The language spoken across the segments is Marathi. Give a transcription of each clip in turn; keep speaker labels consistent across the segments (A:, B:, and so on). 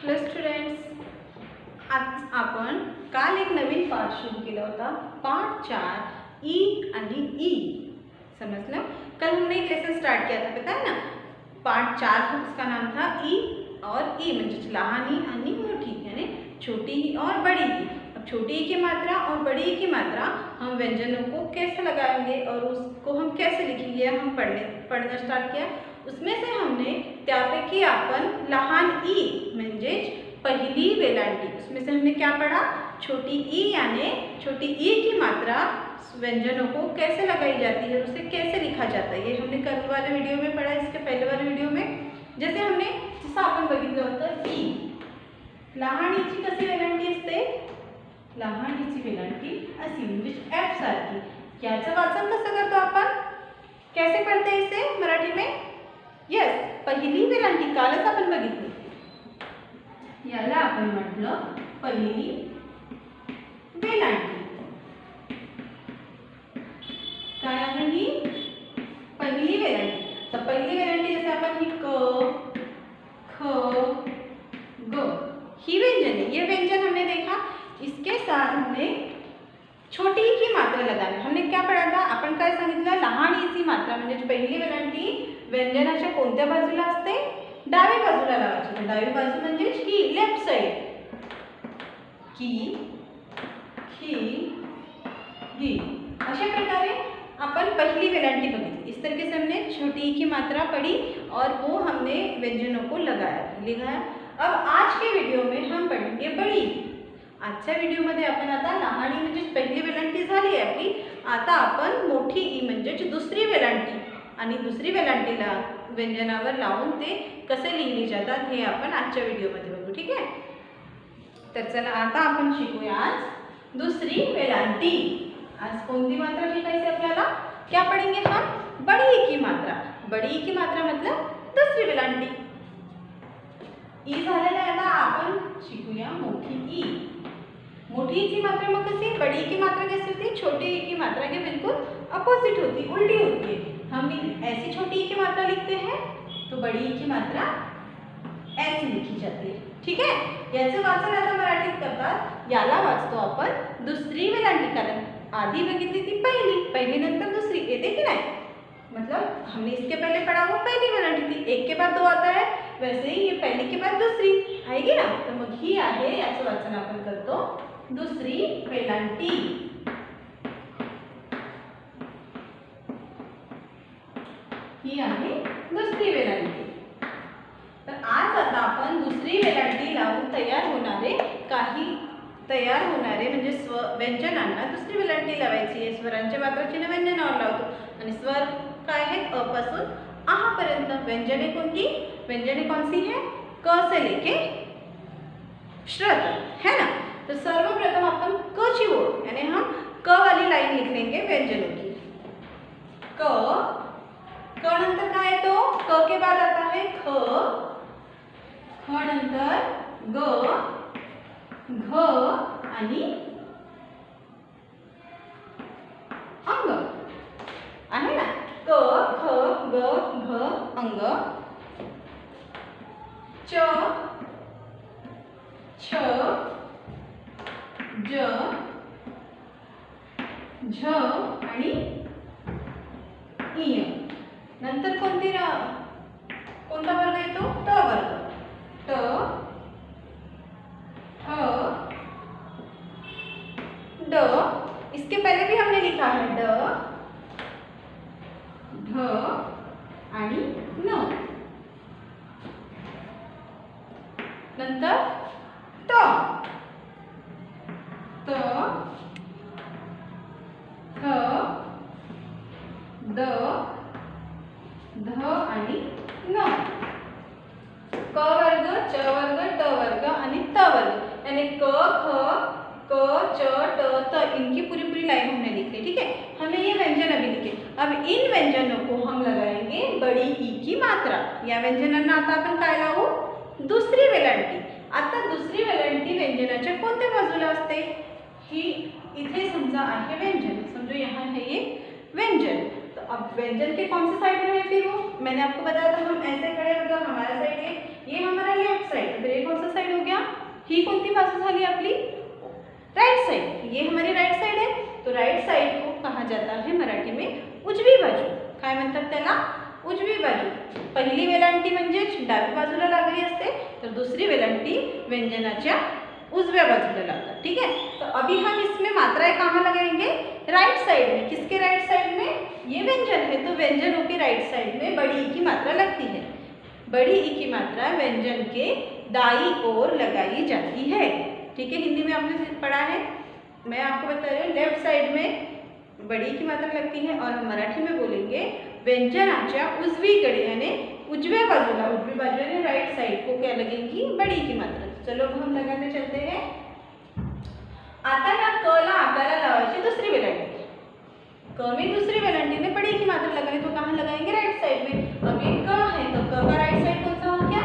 A: हॅलो स्टुडंट्स, आज आपण काल एक नवीन पाठ शुरू केला होता, पाठ 4 ई आणि ई। समझना? कल हमने एक लेसन स्टार्ट किया था, पता है ना? पाठ 4 उसका नाम था ई और ई म्हणजे लहान ई आणि मोठी, यानी छोटी ई और बड़ी ई। अब छोटी ई की मात्रा और बड़ी ई की मात्रा हम व्यंजनों को कैसे लगाएंगे और उसको हम कैसे लिखेंगे, हम पढ़ना स्टार्ट किया। उसमें से हमने त्यापैकी आपण लहान ई म्हणजेच पहिली वेलांटी, उसमें से हमने क्या पढ़ा, छोटी ई यानी छोटी ई की मात्रा व्यंजनों को कैसे लगाई जाती है, उसे कैसे लिखा जाता है, ये हमने कल वाले वीडियो में पढ़ा। इसके पहले वाले वीडियो में जैसे हमने आपण बघितलं होतं ई, लहान ईची कशी वेलांटी असते, लहान ईची वेलांटी अशी म्हणजे एफ सारखी। याचं वाचन कसं करतो आपण, कैसे पढ़ते हैं इसे मराठी में? यस, पहिली वेलांटी कालच आपण बघितली, याला आपण म्हटलं पहिली वेलांटी। काय आहे ही पहिली वेलांटी। तर पहिली वेलांटी जैसे आपण ही क, ख, ग ही व्यंजन है, ये व्यंजन हमने देखा। इसके साथ हमने छोटी ई की मात्रा लगाने, हमने क्या पढ़ा था, आपण काय सांगितलं, लहान ई ची मात्रा म्हणजे पहिली वेलांटी व्यंजनाच्या कोणत्या बाजूला असते, डावी बाजूला लावायची। डावी बाजू म्हणजे ही लेफ्ट साइड, की, खी, गी। अशा प्रकारे अपन पहली वेलांटी बघितली। इस तरीके से हमने छोटी ई की मात्रा पढ़ी और वो हमने व्यंजनों को लिखाया। अब आज के वीडियो में हम पढ़ेंगे बड़ी। आजच्या व्हिडिओमध्ये आपण आता लहान ई म्हणजे पहिली वेलांटी झाली आहे आपली, आता आपण मोठी ई म्हणजे दुसरी वेलांटी आणि दुसरी वेलांटीला व्यंजनावर लावून ते कसे लिहिली जातात हे आपण आजच्या व्हिडिओमध्ये बघू, ठीक आहे? तर चला आता आपण शिकूया आज दुसरी वेलांटी। आज कोणती मात्रा शिकायची आपल्याला, क्या पढ़ेंगे हम, बड़ी ई की मात्रा। बड़ी ई की मात्रा मतलब दुसरी वेलांटी। ई झालेला आहे, आता आपण शिकूया मोठी ई। मोठी ई की मात्रा मग कशी, बड़ी ई की मात्रा कैसी होती है, छोटी ई की मात्रा के बिल्कुल अपोजिट होती, उल्टी होती है। हम ऐसी छोटी ई की मात्रा लिखते हैं तो बड़ी ई की मात्रा ऐसी लिखी जाती है, ठीक है? याचं वाचन आता मराठीत करतात, याला वाचतो आपण दुसरी वेलांटी, कारण आधी बघितली थी पहली नंतर दूसरी, येते कि नहीं? मतलब हमने इसके पहले पढ़ा वो पहली वेलांटी थी, एक के बाद दो आता है, वैसे ही ये पहली के बाद दूसरी आएगी ना, तो मग ही आहे, याचं वाचन आपण करतो दुसरी वेलांटी। ही आहे दुसरी वेलांटी। तर आज आता आपण दुसरी वेलांटी लावून तयार होणारे म्हणजे व्यंजनांना दुसरी वेलांटी लावायची आहे। स्वरांच्या मात्राचिन्ह व्यंजनावर लावतो आणि स्वर काय आहेत, अ पासून आहा पर्यंत। व्यंजने कोणती, व्यंजने कौन सी है, क से लेके श तक, है ना? तो सर्वप्रथम अपन क ची ओळ यानी हम क वाली लाइन लिख लेंगे व्यंजनों की। क नंतर काय येतो, क के बाद आता है ख, ख नंतर ग, घ आणि अंग आहे ना। क, ख, ग, घ, अंग, च, छ, ज, झ आणि इय। नंतर कोणता वर्ग येतो, ट वर्ग, ट, ह, ड। इसके पहले भी हमने लिखा है ड, ढ आणि न। नंतर ट, त, थ, द, ध आणि न। क वर्ग, च वर्ग, ट वर्ग आणि त वर्ग, यानी क, ख, क, च, ट, त, इनकी पूरी लाइन हमने लिख ली, ठीक है? हमने ये व्यंजन अभी लिखे। अब इन व्यंजनों को हम लगाएंगे बड़ी ई की मात्रा। या व्यंजनांना आता आपण काय लावू, दुसरी वेलांटी। आता दुसरी वेलांटी व्यंजनाच्या कोणत्या बाजूला असते, ही इथे समजा आहे व्यंजन, समझो यहाँ है ये व्यंजन, तो अब व्यंजन के कौन से साइड में है, फिर वो मैंने आपको बताया था हम ऐसे खड़े, मतलब हमारा साइड है, ये हमारा लेफ्ट साइड, फिर ये कौन सा साइड हो साइड, ये हमारी राइट साइड है, तो राइट साइड को कहा जाता है मराठी में उजवी बाजू. काय म्हणतात त्याला? उजवी बाजू. पहिली वेलांटी म्हणजे डावी बाजूला लागली असते, तर दुसरी वेलांटी व्यंजनाच्या उजव्या बाजूला लागतात. ठीक है. तो अभी हम इसमें मात्राएं कहाँ लगाएंगे? राइट साइड में. किसके राइट साइड में? ये व्यंजन है, तो व्यंजनों के राइट साइड में बड़ी ई की मात्रा लगती है. बड़ी ई की मात्रा व्यंजन के दाई ओर लगाई जाती है. ठीक है. हिंदी में आपने पढ़ा है, मैं आपको बता रही हूँ. लेफ्ट साइड में बड़ी की मात्रा लगती है और हम मराठी में बोलेंगे व्यंजनाच्या उजवीकडे यानी उजव्या बाजूला, उजवी बाजू यानी राइट साइड को क्या लगेगी? बड़ी की मात्रा. चलो हम लगाते चलते हैं. आता ना क ला आपल्याला लावायची दुसरी वेलांटी. क में दूसरी वेलांटी में बड़ी की मात्रा लगानी, तो कहाँ लगाएंगे? राइट साइड में. अब ये क है तो क का राइट साइड कौन सा हो गया?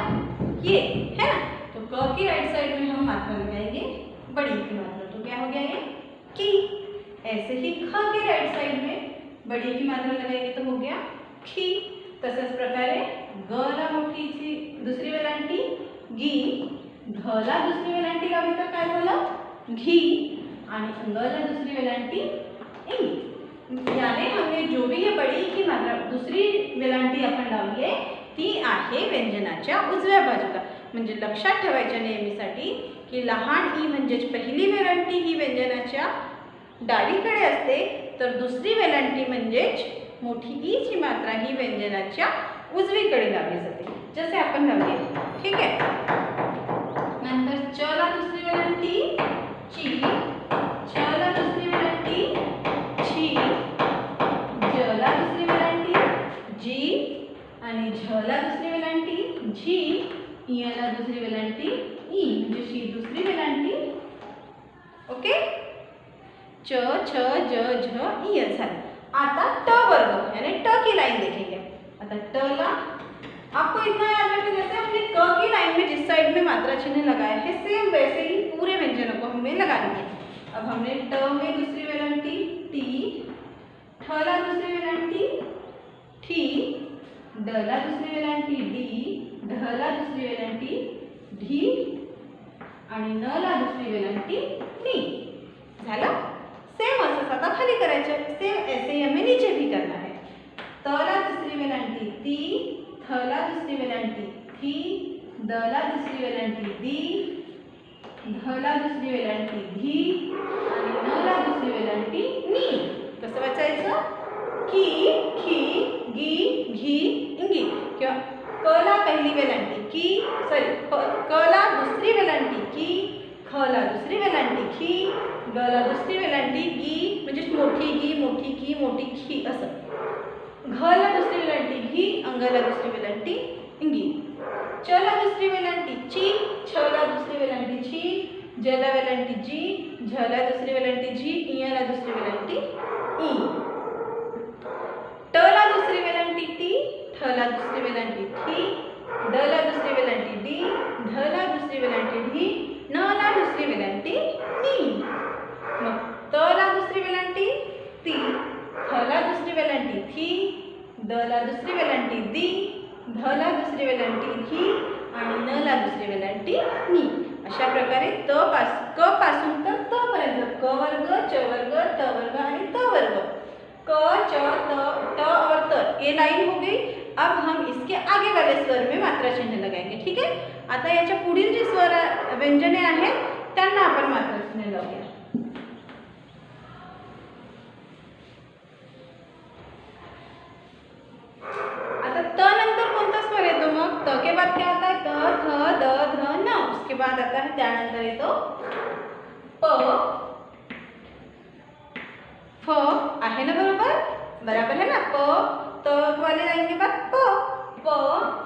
A: ये है ना. तो क की राइट साइड में हम मात्रा लगाएंगे बड़ी की मात्रा, तो क्या हो गया ये? की. ऐसे ही ख के राइट साइड में बड़ी की मात्रा लगाएंगे तो हो गया खी. तसंच प्रकारे ग ला मोठीची दुसरी वेलांटी गी, घ ला दुसरी वेलांटी लावली तर काय झालं? घी. आणि ग ला दुसरी वेलांटी इ. याने हमने जो भी ये बड़ी की मात्रा दुसरी वेलांटी आपण लावली आहे ती आहे व्यंजनाच्या उजव्या बाजूला. म्हणजे लक्षात ठेवायच्या नेहमीसाठी की लहान ई म्हणजेच पहिली वेलांटी ही व्यंजनाच्या डावीकडे असते, तर दुसरी वेलांटी म्हणजेच मोठी ई ची मात्रा ही व्यंजनाच्या उजवीकडे लावली जाते, जसे आपण लावले. ठीक आहे. नंतर च ला दुसरी वेलांटी ची, छ ला दुसरी वेलांटी छी, ज ला दुसरी वेलांटी जी आणि झ ला दुसरी वेलांटी झी, इ ला दुसरी वेलांटी ई म्हणजे शी दुसरी वेलांटी. ओके. च छ ज झ इ झालं. आता ट वर्ग यानी ट की लाइन देखेंगे. आता ट ला आपको इतना याद रखना, जैसे हमने क की लाइन में जिस साइड में मात्रा चिन्ह लगाया है सेम वैसे ही पूरे व्यंजनों को हमें लगानी है. अब हमने ट में दूसरी वेलांटी टी, ठ ला दूसरी वेलांटी ठी, ड ला दूसरी वेलांटी डी, ढ ला दूसरी वेलांटी ढी आणि न ला दूसरी वेलांटी नी. झालं. सेम असंच आता खाली करायचं. सेम ऐसे ही हमें नीचे भी करना है. त ला दूसरी वेलांटी ती, थ ला दूसरी वेलांटी थी, द ला दूसरी वेलांटी दी, ध ला दूसरी वेलांटी धी आणि न ला दुसरी वेलांटी नी. कसं वाचायचं? की, खी, गी, घी, इंगी. किंवा क ला पहिली वेलांटी की, सॉरी क ला दुसरी वेलांटी की, ख ला दुसरी वेलांटी खी, ग ला दुसरी वेलांटी गी म्हणजे मोठी गी, मोठी की, मोठी खी असं. घ ला दुसरी वेलांटी घी, अंग ला दुसरी वेलांटी इंगी. च ला दुसरी वेलांटी ची, छ ला दुसरी वेलांटी छी, ज ला वेलांटी जी, झ ला दुसरी वेलांटी झी, इ ला दुसरी वेलांटी ई. ट ला दुसरी वेलांटी टी, ठ ला दुसरी वेलांटी ठी, ड ला दुसरी वेलांटी डी, ध ला दुसरी वेलांटी ढी, न ला दुसरी वेलांटी नी. मग त ला दुसरी वेलांटी ती, थ ला दुसरी वेलांटी थी, द ला दुसरी वेलांटी दी, ध ला दुसरी वेलांटी धी आणि न ला दुसरी वेलांटी नी. अशा प्रकारे क पासून तर त पर्यंत क वर्ग, च वर्ग, ट वर्ग आणि त वर्ग. क, च, ट और त ये लाइन हो गई. अब हम इसके आगे वाले स्वर में मात्रा चिन्ह लगाएंगे. ठीक है. आता याच्या पुढील जी स्वर व्यंजने आहेत त्यांना आपण मात्रा चिन्ह लावूया. आता त नंतर कोणता स्वर येतो? मग त के बाद क्या आता है? त, थ, द, ध, न. उसके बाद आता है त्यानंतर येतो प, फ. आहे ना बरोबर? बराबर है ना. प, त वाले लाइन के बाद प, प,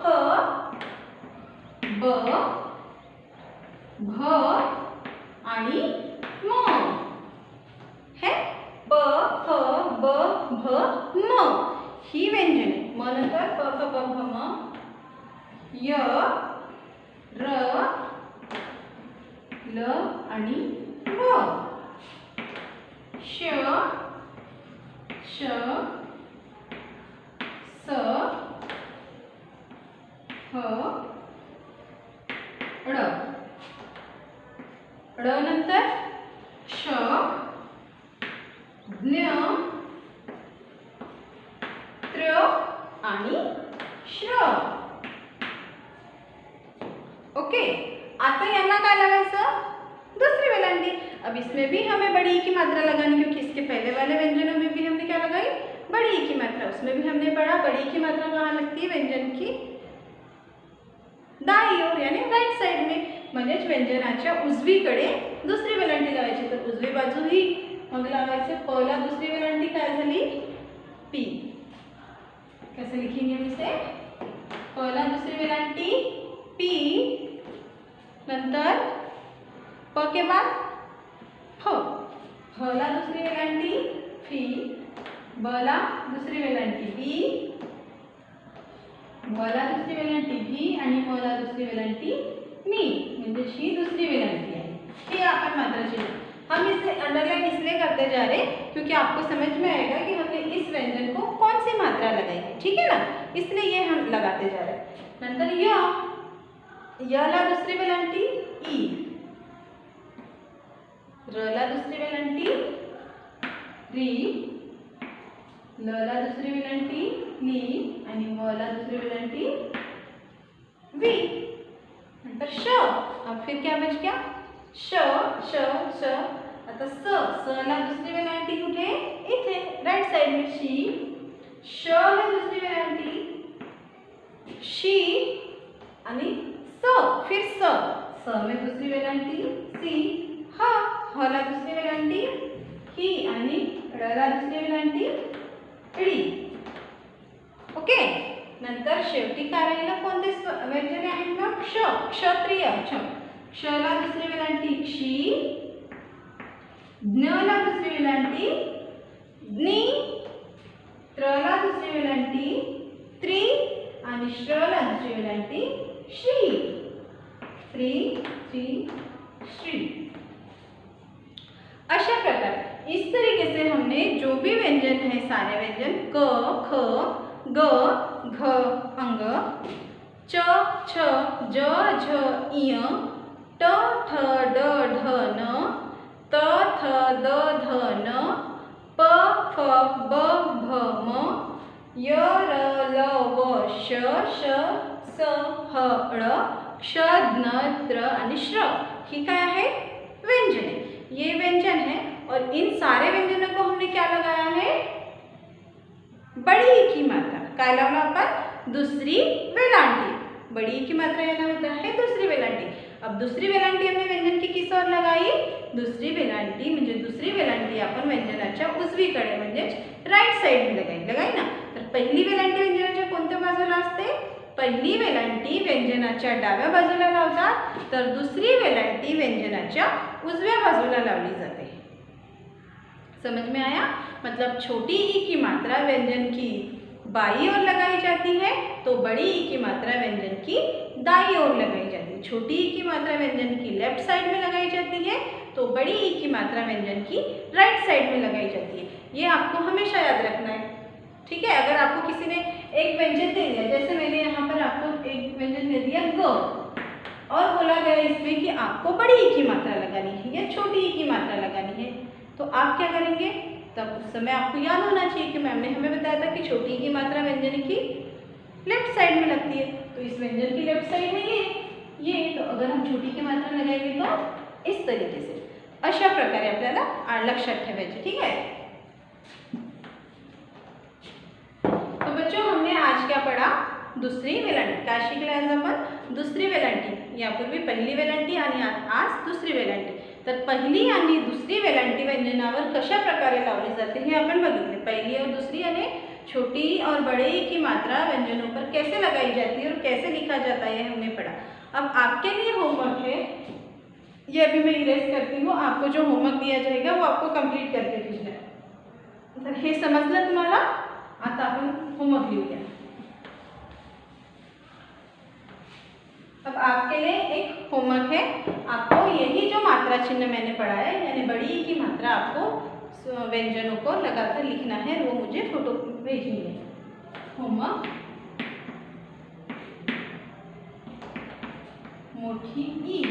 A: फ, ब, भ आणि म है. प, फ, ब, भ, म ही व्यंजने. म नंतर प, फ, ब, भ, म, य, र, ल आणि व, श, श, स, ह, ळ. ळ नंतर श, क्ष, ज्ञ, त्र आणि श्र. ओके, आता यहाँ क्या लगाए दूसरी वेलांटी. अब इसमें भी हमें बड़ी ई की मात्रा लगानी, क्योंकि इसके पहले वाले व्यंजनों में भी हमने क्या लगाई, बड़ी ई की मात्रा. उसमें भी हमने बड़ी ई की मात्रा कहाँ लगती है, व्यंजन की दाई ओर यानी राईट साइड में. म्हणजेच व्यंजनाच्या उजवीकडे दुसरी वेलांटी लावायची. तर उजवी बाजू ही मग लावायचे. पला दुसरी वेलांटी काय झाली, पी. कैसे लिखेंगे हम इसे, पला दुसरी वेलांटी पी, नंतर प के बाद फ. फला दुसरी वेलांटी फी, बला दुसरी वेलांटी बी, मला दुसरी वेलांटी भी आणि मला दुसरी वेलांटी मी. म्हणजे ही दूसरी वेलांटी है. ये अपन मात्रा चिन्ह हम इसे अंडरलाइन इसलिए करते जा रहे हैं क्योंकि आपको समझ में आएगा कि हमने इस व्यंजन को कौन सी मात्रा लगाई है. ठीक है ना, इसलिए ये हम लगाते जा रहे हैं. नंतर य ला दुसरी वेलांटी ई, र ला दुसरी वेलांटी री, ल ला दुसरी वेलांटी ली आणि म ला दुसरी वेलांटी वी. नंतर श. अब फिर क्या बच गया, श श श. आता स ला दुसरी वेलांटी कुठे, इथे राईट साइड में शी. श ला दुसरी वेलांटी शी आणि स. फिर स में दुसरी वेलांटी सी. ह ला दुसरी वेलांटी ही आणि ड ला दुसरी वेलांटी डी. ओके, नंतर शेवटी काय राहिलं, कोणते व्यंजने आहेत मग, क्ष, क्षत्रिय. क्ष ला दुसरी वेलांटी क्षी, ज्ञ ला दुसरी वेलांटी ज्ञी, त्र ला दुसरी वेलांटी त्रि आणि श्र ला दुसरी वेलांटी श्री. त्रि श्री श्री. अशा प्रकार इस तरीके से हमने जो भी व्यंजन है सारे व्यंजन क, ख, ग, घ, अंग, च, छ, ज, झ, इय, ट, ठ, ड, ढ, न, त, थ, द, ध, न, प, फ, ब, भ, म, य, र, ल, व, श, श, स, ह, ळ, क्ष, ज्ञ, त्र आणि श्र. ही काय आहे, व्यंजने. ये व्यंजन है और इन सारे व्यंजनों को हमने क्या लगाया है, बड़ी ई की मात्रा. काय लावला आपण, दुसरी वेलांटी. बड़ी ई की मात्रा याला होता है दुसरी वेलांटी. अब दुसरी वेलांटी हमने व्यंजन की किस ओर लगाई, दुसरी वेलांटी म्हणजे दुसरी वेलांटी आपण व्यंजनाच्या उजवीकडे म्हणजेच राईट साइड में लगाई ना. तर पहिली वेलांटी व्यंजनाच्या कोणत्या बाजूला असते, पहिली वेलांटी व्यंजनाच्या डाव्या बाजूला लावतात, तर दुसरी वेलांटी व्यंजनाच्या उजव्या बाजूला लावली जाते. समझ में आया, मतलब छोटी ई की मात्रा व्यंजन की बाई ओर लगाई जाती है तो बड़ी ई की मात्रा व्यंजन की दाई ओर लगाई जाती है. छोटी ई की मात्रा व्यंजन की लेफ्ट साइड में लगाई जाती है तो बड़ी ई की मात्रा व्यंजन की राइट साइड में लगाई जाती है. ये आपको हमेशा याद रखना है. ठीक है, अगर आपको किसी ने एक व्यंजन दे दिया, जैसे मैंने यहाँ पर आपको एक व्यंजन दे दिया ग, और बोला गया इसमें कि आपको बड़ी ई की मात्रा लगानी है या छोटी ई की मात्रा लगानी है, तो आप क्या करेंगे, तब उस समय आपको याद होना चाहिए कि मैम ने हमें बताया था कि छोटी की मात्रा व्यंजन की लेफ्ट साइड में लगती है. तो इस व्यंजन की लेफ्ट साइड में ये तो अगर हम छोटी की मात्रा लगाएंगे तो इस तरीके से अशा प्रकारे आपल्याला लक्षात ठेवायचे. ठीक है, तो बच्चों हमने आज क्या पढ़ा, दुसरी वेलांटी. काय शिकले आज आपण, दुसरी वेलांटी. यापूर्वी पहिली वेलांटी आणि आज दुसरी वेलांटी. तर पहिली आणि दुसरी वेलांटी व्यंजनावर कशा प्रकारे लावली जाते हे आपण बघितले. पहिली और दूसरी यानी छोटी और बड़े की मात्रा व्यंजनों पर कैसे लगाई जाती है और कैसे लिखा जाता है हमने पढ़ा. अब आपके लिए होमवर्क है, ये अभी मैं इरेज करती हूँ. आपको जो होमवर्क दिया जाएगा वो आपको कंप्लीट करके भेजना है. तर हे समजलं तुम्हाला. आता आपण होमवर्क लिहूया. अब आपके लिए एक होमवर्क है, आपको यही जो मात्रा चिन्ह मैंने पढ़ा है यानी बड़ी ई की मात्रा आपको व्यंजनों को लगाकर लिखना है, वो मुझे फोटो भेजनी है. होमवर्क, मोठी ई,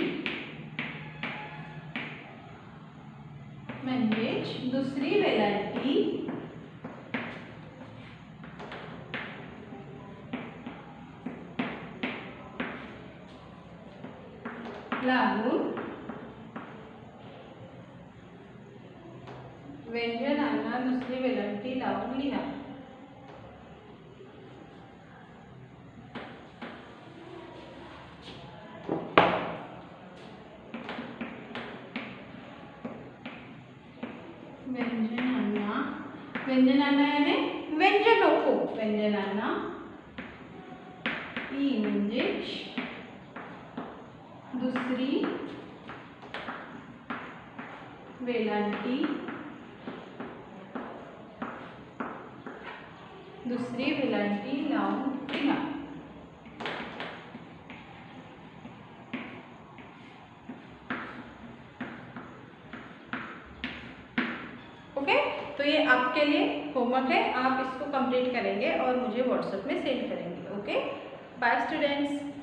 A: म्हणजेच दुसरी वेलांटी लावून व्यंजनांना दुसरी वेलांटी लावून लिहा. व्यंजनांना याने व्यंजनों को, व्यंजनांना ई म्हणजेच दुसरी वेलांटी लावून लिहा. ओके, तो ये आपके लिए होमवर्क है, आप इसको कंप्लीट करेंगे और मुझे व्हाट्सएप में सेंड करेंगे. Okay, bye students.